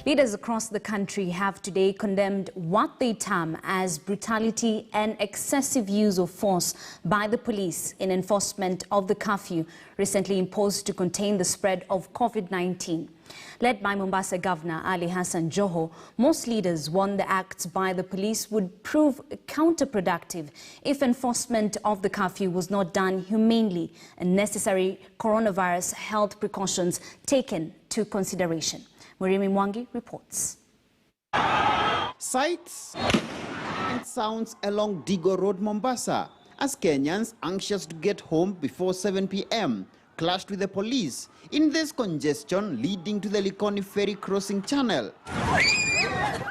Leaders across the country have today condemned what they term as brutality and excessive use of force by the police in enforcement of the curfew recently imposed to contain the spread of COVID-19. Led by Mombasa Governor Ali Hassan Joho, most leaders warned the acts by the police would prove counterproductive if enforcement of the curfew was not done humanely and necessary coronavirus health precautions taken to consideration. Murimi Mwangi reports. Sights and sounds along Digo Road, Mombasa, as Kenyans anxious to get home before 7 p.m. clashed with the police in this congestion leading to the Likoni ferry crossing channel.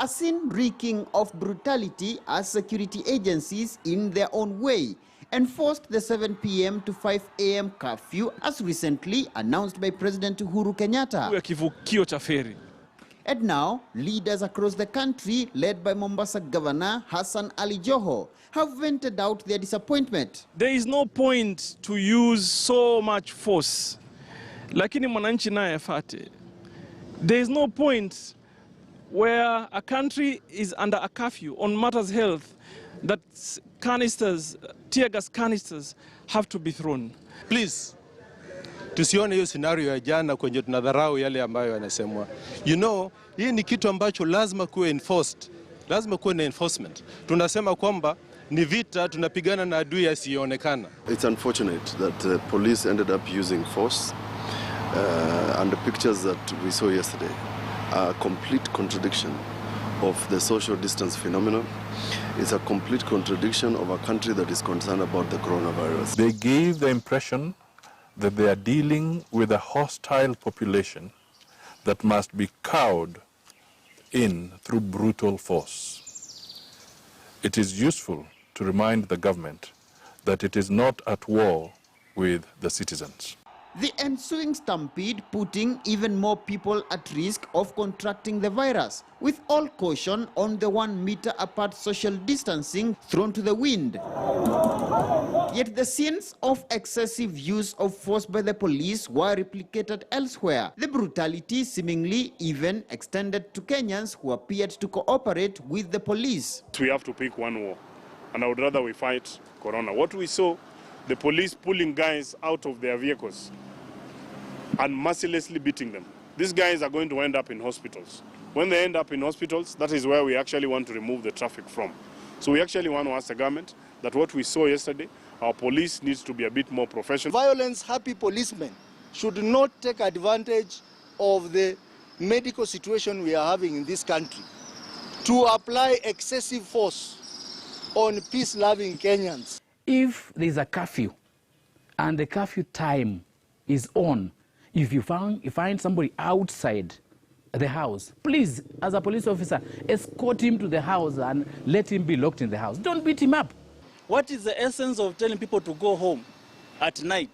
A scene reeking of brutality as security agencies in their own way enforced the 7 p.m. to 5 a.m. curfew as recently announced by President Uhuru Kenyatta. And now, leaders across the country, led by Mombasa Governor Hassan Ali Joho, have vented out their disappointment. There is no point to use so much force. Lakini mwananchi naye afate. There is no point where a country is under a curfew on matters health that canisters, tear gas canisters have to be thrown. Please, tusione hiyo scenario ya jana kwenye tunadharau yale ambayo yanasemwa. You know, hii ni kitu ambacho lazima kuwe enforced. Lazima kuwe na enforcement. Tunasema kwamba ni vita tunapigana na adui asiyeonekana. It's unfortunate that police ended up using force and the pictures that we saw yesterday are a complete contradiction of the social distance phenomenon. It's a complete contradiction of a country that is concerned about the coronavirus. They gave the impression that they are dealing with a hostile population that must be cowed in through brutal force. It is useful to remind the government that it is not at war with the citizens. The ensuing stampede putting even more people at risk of contracting the virus, with all caution on the 1 meter apart social distancing thrown to the wind. Yet the scenes of excessive use of force by the police were replicated elsewhere. The brutality seemingly even extended to Kenyans who appeared to cooperate with the police. We have to pick one war, and I would rather we fight corona. What we saw, the police pulling guys out of their vehicles and mercilessly beating them. These guys are going to end up in hospitals. When they end up in hospitals, that is where we actually want to remove the traffic from. So we actually want to ask the government that what we saw yesterday, our police needs to be a bit more professional. Violence-happy policemen should not take advantage of the medical situation we are having in this country to apply excessive force on peace-loving Kenyans. If there is a curfew and the curfew time is on, if you find somebody outside the house, please, as a police officer, escort him to the house and let him be locked in the house. Don't beat him up. What is the essence of telling people to go home at night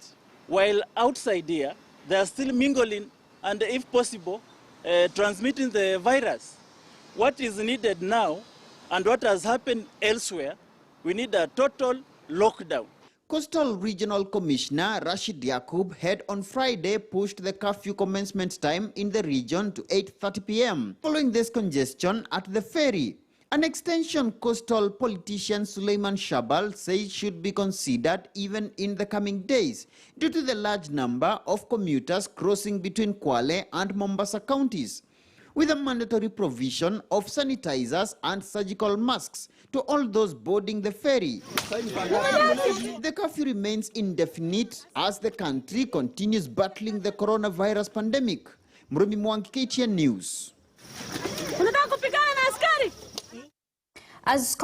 while outside here they are still mingling and, if possible, transmitting the virus? What is needed now and what has happened elsewhere, we need a total lockdown. Coastal Regional Commissioner Rashid Yakub had on Friday pushed the curfew commencement time in the region to 8:30 p.m. following this congestion at the ferry. An extension coastal politician Suleiman Shabal says should be considered even in the coming days due to the large number of commuters crossing between Kwale and Mombasa counties, with a mandatory provision of sanitizers and surgical masks to all those boarding the ferry. The curfew remains indefinite as the country continues battling the coronavirus pandemic. Murimi Mwangi, KTN News. As